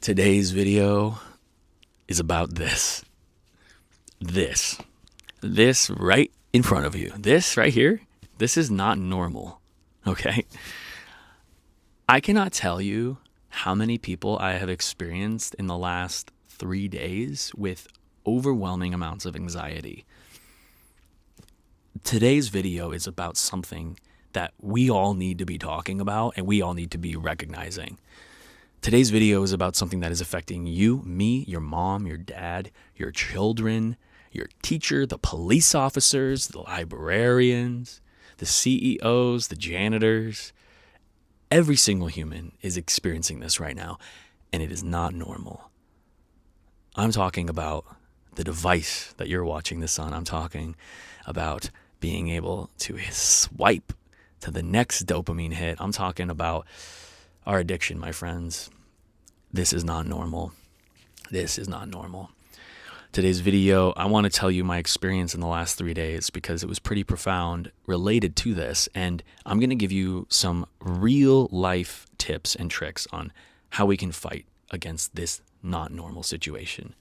Today's video is about this. This right in front of you. This right here, this is not normal, okay? I cannot tell you how many people I have experienced in the last 3 days with overwhelming amounts of anxiety. Today's video is about something that we all need to be talking about and we all need to be recognizing. Today's video is about something that is affecting you, me, your mom, your dad, your children, your teacher, the police officers, the librarians, the CEOs, the janitors. Every single human is experiencing this right now, and it is not normal. I'm talking about the device that you're watching this on. I'm talking about being able to swipe to the next dopamine hit. I'm talking about our addiction, my friends. This is not normal. This is not normal. Today's video, I want to tell you my experience in the last 3 days because it was pretty profound related to this. And I'm going to give you some real life tips and tricks on how we can fight against this not normal situation.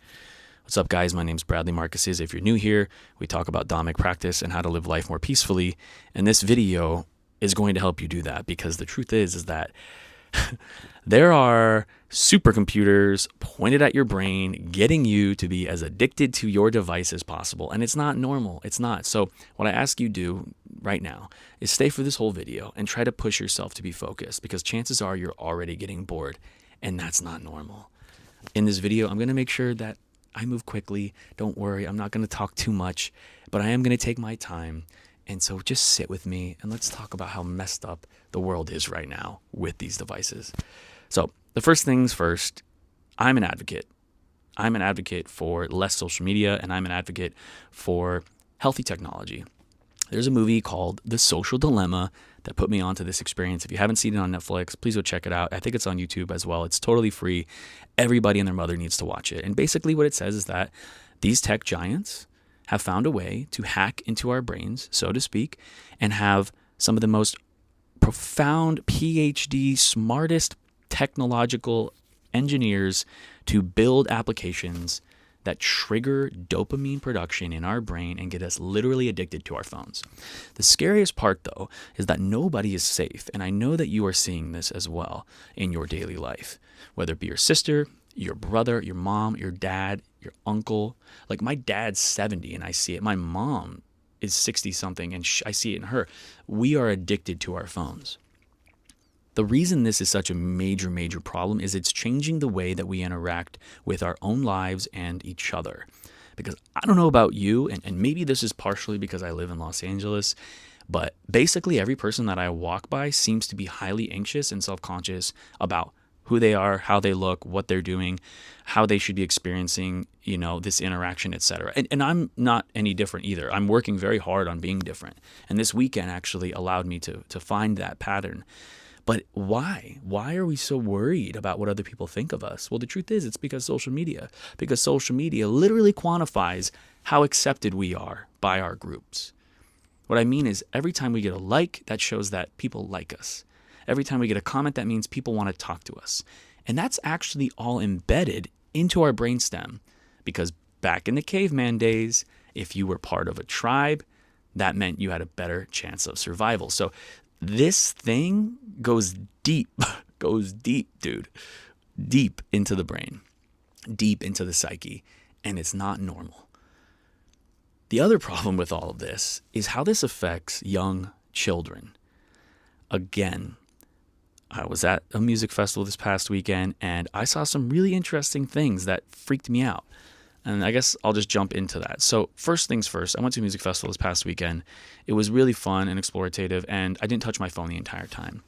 What's up, guys? My name's Bradley Marcus. If you're new here, we talk about Dhammic practice and how to live life more peacefully. And this video is going to help you do that because the truth is that there are supercomputers pointed at your brain, getting you to be as addicted to your device as possible. And it's not normal. It's not. So what I ask you do right now is stay for this whole video and try to push yourself to be focused because chances are you're already getting bored and that's not normal. In this video, I'm going to make sure that I move quickly. Don't worry. I'm not going to talk too much, but I am going to take my time. And so just sit with me and let's talk about how messed up the world is right now with these devices. So the first things first, I'm an advocate. I'm an advocate for less social media and I'm an advocate for healthy technology. There's a movie called The Social Dilemma that put me onto this experience. If you haven't seen it on Netflix, please go check it out. I think it's on YouTube as well. It's totally free. Everybody and their mother needs to watch it. And basically what it says is that these tech giants have found a way to hack into our brains, so to speak, and have some of the most profound PhD, smartest technological engineers to build applications that trigger dopamine production in our brain and get us literally addicted to our phones. The scariest part, though, is that nobody is safe, and I know that you are seeing this as well in your daily life, whether it be your sister, your brother, your mom, your dad, your uncle. Like my dad's 70 and I see it. My mom is 60 something and I see it in her. We are addicted to our phones. The reason this is such a major problem is it's changing the way that we interact with our own lives and each other. Because I don't know about you, and maybe this is partially because I live in Los Angeles, but basically every person that I walk by seems to be highly anxious and self-conscious about who they are, how they look, what they're doing, how they should be experiencing, this interaction, etc. And I'm not any different either. I'm working very hard on being different. And this weekend actually allowed me to find that pattern. But why? Why are we so worried about what other people think of us? Well, the truth is it's because social media literally quantifies how accepted we are by our groups. What I mean is every time we get a like, that shows that people like us. Every time we get a comment, that means people want to talk to us. And that's actually all embedded into our brainstem because back in the caveman days, if you were part of a tribe, that meant you had a better chance of survival. So this thing goes deep, dude, deep into the brain, deep into the psyche, and it's not normal. The other problem with all of this is how this affects young children. Again, I was at a music festival this past weekend and I saw some really interesting things that freaked me out. And I guess I'll just jump into that. So first things first, I went to a music festival this past weekend. It was really fun and explorative and I didn't touch my phone the entire time.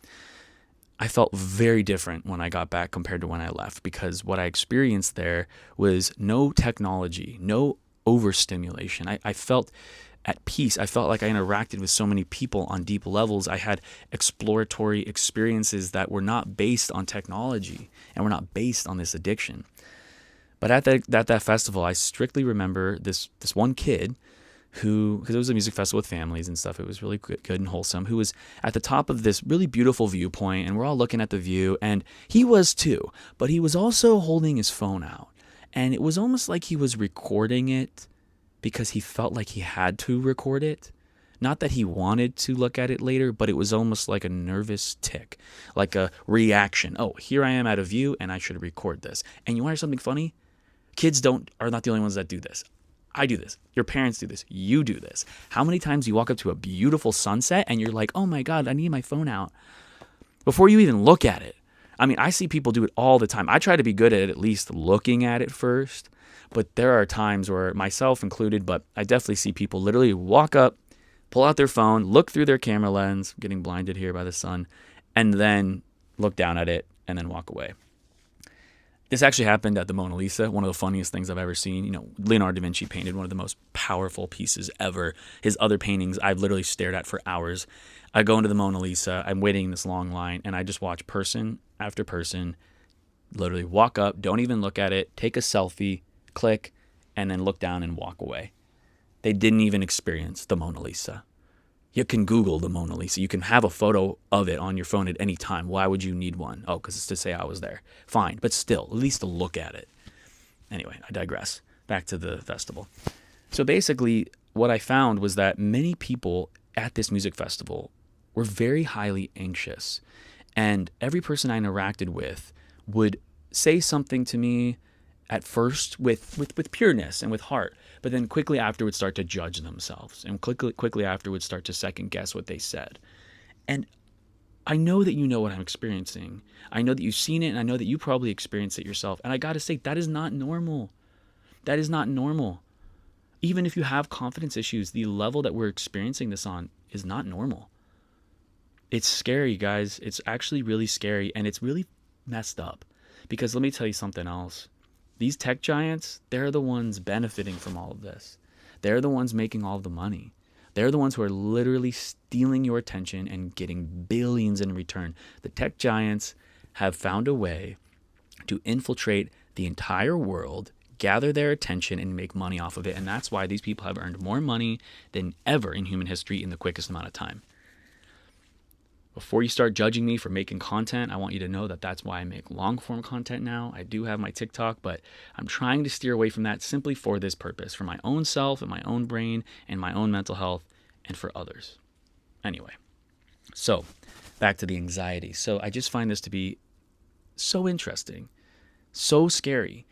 I felt very different when I got back compared to when I left because what I experienced there was no technology, no overstimulation. I felt at peace. I felt like I interacted with so many people on deep levels. I had exploratory experiences that were not based on technology and were not based on this addiction. But at that festival, I strictly remember this one kid because it was a music festival with families and stuff. It was really good and wholesome. Who was at the top of this really beautiful viewpoint, and we're all looking at the view, and he was too, but he was also holding his phone out. And it was almost like he was recording it because he felt like he had to record it. Not that he wanted to look at it later, but it was almost like a nervous tick, like a reaction. Oh, here I am at a view, and I should record this. And you want to hear something funny? Kids are not the only ones that do this. I do this. Your parents do this. You do this. How many times you walk up to a beautiful sunset and you're like, oh my God, I need my phone out before you even look at it? I mean, I see people do it all the time. I try to be good at least looking at it first, but there are times where, myself included, but I definitely see people literally walk up, pull out their phone, look through their camera lens, getting blinded here by the sun, and then look down at it and then walk away. This actually happened at the Mona Lisa, one of the funniest things I've ever seen. You know, Leonardo da Vinci painted one of the most powerful pieces ever. His other paintings I've literally stared at for hours. I go into the Mona Lisa, I'm waiting in this long line, and I just watch person after person literally walk up, don't even look at it, take a selfie, click, and then look down and walk away. They didn't even experience the Mona Lisa. You can Google the Mona Lisa. You can have a photo of it on your phone at any time. Why would you need one? Oh, because it's to say I was there. Fine, but still, at least to look at it. Anyway, I digress. Back to the festival. So basically, what I found was that many people at this music festival were very highly anxious. And every person I interacted with would say something to me at first with pureness and with heart, but then quickly afterwards start to judge themselves, and quickly afterwards start to second guess what they said. And I know that you know what I'm experiencing. I know that you've seen it, and I know that you probably experienced it yourself. And I got to say, that is not normal. That is not normal. Even if you have confidence issues, the level that we're experiencing this on is not normal. It's scary, guys. It's actually really scary, and it's really messed up. Because let me tell you something else. These tech giants, they're the ones benefiting from all of this. They're the ones making all of the money. They're the ones who are literally stealing your attention and getting billions in return. The tech giants have found a way to infiltrate the entire world, gather their attention, and make money off of it. And that's why these people have earned more money than ever in human history in the quickest amount of time. Before you start judging me for making content, I want you to know that that's why I make long-form content now. I do have my TikTok, but I'm trying to steer away from that simply for this purpose, for my own self and my own brain and my own mental health and for others. Anyway, so back to the anxiety. So I just find this to be so interesting, so scary.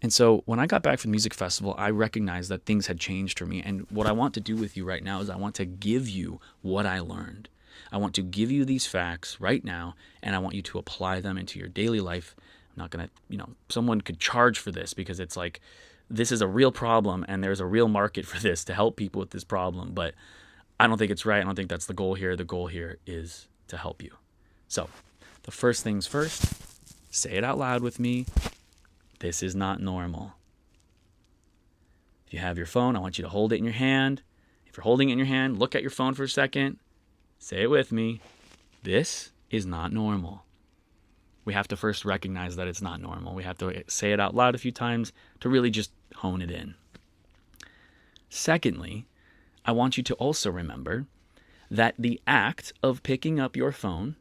And so when I got back from the music festival, I recognized that things had changed for me. And what I want to do with you right now is I want to give you what I learned. I want to give you these facts right now, and I want you to apply them into your daily life. I'm not going to, someone could charge for this because it's like, this is a real problem and there's a real market for this to help people with this problem. But I don't think it's right. I don't think that's the goal here. The goal here is to help you. So the first things first, say it out loud with me. This is not normal. If you have your phone, I want you to hold it in your hand. If you're holding it in your hand, look at your phone for a second. Say it with me. This is not normal. We have to first recognize that it's not normal. We have to say it out loud a few times to really just hone it in. Secondly, I want you to also remember that the act of picking up your phone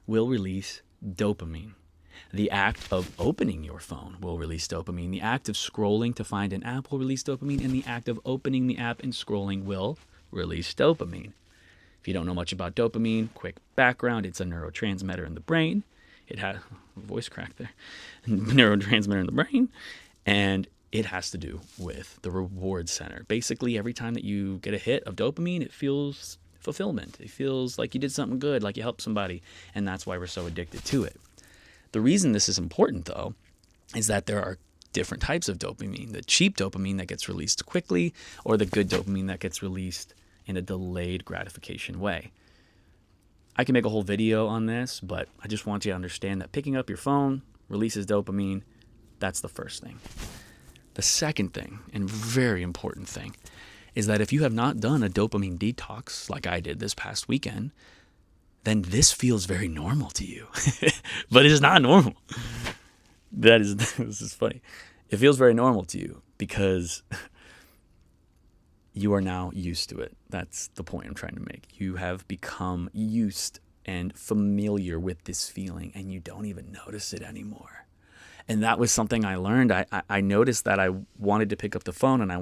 will release dopamine. The act of opening your phone will release dopamine. The act of scrolling to find an app will release dopamine. And the act of opening the app and scrolling will release dopamine. If you don't know much about dopamine, quick background, it's a neurotransmitter in the brain. It has a voice crack there. Neurotransmitter in the brain. And it has to do with the reward center. Basically, every time that you get a hit of dopamine, it feels fulfillment. It feels like you did something good, like you helped somebody. And that's why we're so addicted to it. The reason this is important, though, is that there are different types of dopamine. The cheap dopamine that gets released quickly, or the good dopamine that gets released in a delayed gratification way. I can make a whole video on this, but I just want you to understand that picking up your phone releases dopamine. That's the first thing. The second thing, and very important thing, is that if you have not done a dopamine detox like I did this past weekend, then this feels very normal to you. But it is not normal. This is funny. It feels very normal to you because you are now used to it. That's the point I'm trying to make. You have become used and familiar with this feeling, and you don't even notice it anymore. And that was something I learned. I noticed that I wanted to pick up the phone, and I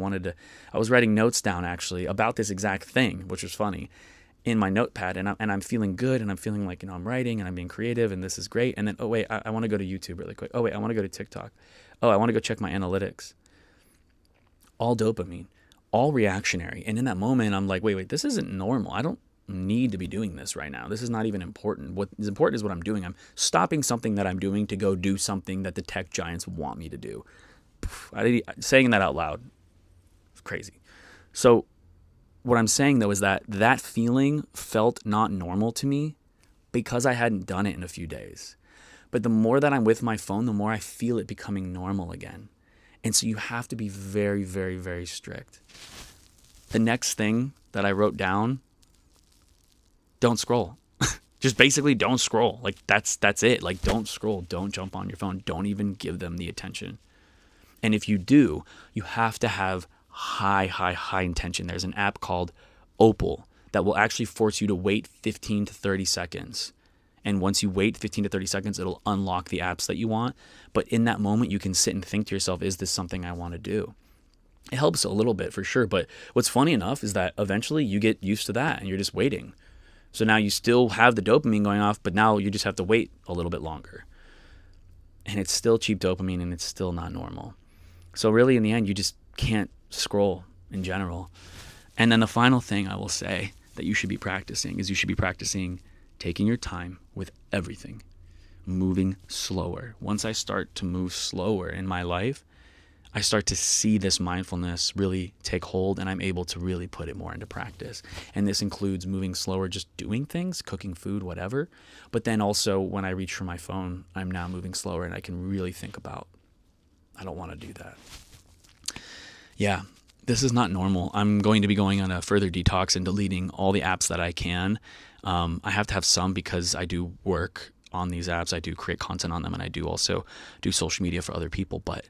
was writing notes down actually about this exact thing, which was funny, in my notepad. And I'm feeling good, and I'm feeling like, I'm writing and I'm being creative, and this is great. And then, oh wait, I want to go to YouTube really quick. Oh wait, I want to go to TikTok. Oh, I want to go check my analytics. All dopamine, all reactionary. And in that moment, I'm like, wait, this isn't normal. I don't need to be doing this right now. This is not even important. What is important is what I'm doing. I'm stopping something that I'm doing to go do something that the tech giants want me to do. Saying that out loud is crazy. So what I'm saying though is that feeling felt not normal to me because I hadn't done it in a few days. But the more that I'm with my phone, the more I feel it becoming normal again. And so you have to be very, very, very strict. The next thing that I wrote down, don't scroll. Just basically don't scroll. Like that's it. Like don't scroll. Don't jump on your phone. Don't even give them the attention. And if you do, you have to have high intention. There's an app called Opal that will actually force you to wait 15 to 30 seconds. And once you wait 15 to 30 seconds, it'll unlock the apps that you want. But in that moment, you can sit and think to yourself, is this something I want to do? It helps a little bit for sure. But what's funny enough is that eventually you get used to that and you're just waiting. So now you still have the dopamine going off, but now you just have to wait a little bit longer. And it's still cheap dopamine and it's still not normal. So really in the end, you just can't scroll in general. And then the final thing I will say that you should be practicing is you should be practicing taking your time with everything, moving slower. Once I start to move slower in my life, I start to see this mindfulness really take hold, and I'm able to really put it more into practice. And this includes moving slower, just doing things, cooking food, whatever. But then also when I reach for my phone, I'm now moving slower and I can really think about, I don't want to do that. Yeah, this is not normal. I'm going to be going on a further detox and deleting all the apps that I can. I have to have some because I do work on these apps. I do create content on them, and I do also do social media for other people. But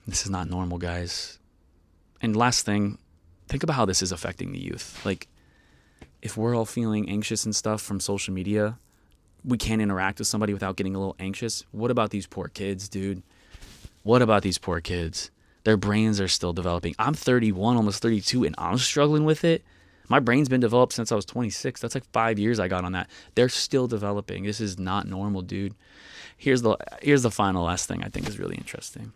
this is not normal, guys. And last thing, think about how this is affecting the youth. Like, if we're all feeling anxious and stuff from social media, we can't interact with somebody without getting a little anxious. What about these poor kids, dude? What about these poor kids? Their brains are still developing. I'm 31, almost 32, and I'm struggling with it. My brain's been developed since I was 26. That's like 5 years I got on that. They're still developing. This is not normal, dude. Here's the final last thing I think is really interesting.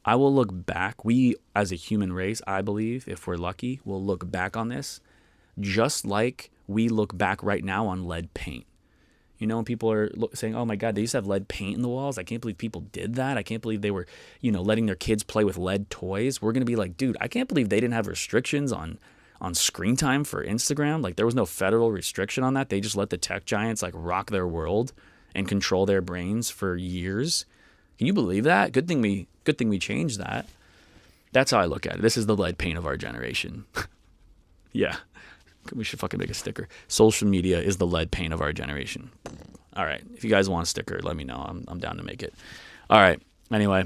I will look back. We, as a human race, I believe, if we're lucky, will look back on this just like we look back right now on lead paint. You know, when people are saying, oh my God, they used to have lead paint in the walls. I can't believe people did that. I can't believe they were, letting their kids play with lead toys. We're going to be like, dude, I can't believe they didn't have restrictions on screen time for Instagram. Like, there was no federal restriction on that. They just let the tech giants like rock their world and control their brains for years. Can you believe that? Good thing we changed that. That's how I look at it. This is the lead paint of our generation. Yeah. We should fucking make a sticker. Social media is the lead paint of our generation. All right. If you guys want a sticker, let me know. I'm down to make it. All right. Anyway,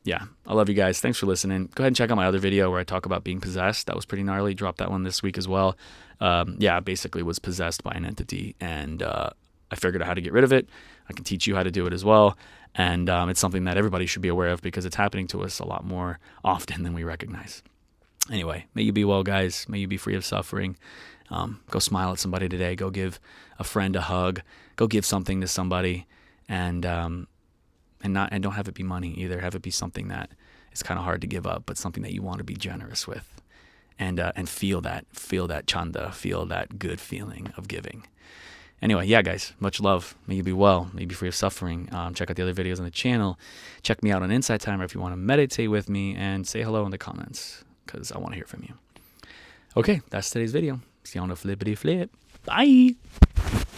yeah. I love you guys. Thanks for listening. Go ahead and check out my other video where I talk about being possessed. That was pretty gnarly. Dropped that one this week as well. I basically was possessed by an entity, and I figured out how to get rid of it. I can teach you how to do it as well. And it's something that everybody should be aware of because it's happening to us a lot more often than we recognize. Anyway, may you be well, guys. May you be free of suffering. Go smile at somebody today. Go give a friend a hug. Go give something to somebody, and don't have it be money either. Have it be something that is kind of hard to give up, but something that you want to be generous with, and feel that chanda, feel that good feeling of giving. Anyway, yeah, guys, much love. May you be well. May you be free of suffering. Check out the other videos on the channel. Check me out on Insight Timer if you want to meditate with me, and say hello in the comments because I want to hear from you. Okay, that's today's video. See you on the flippity flip. Bye.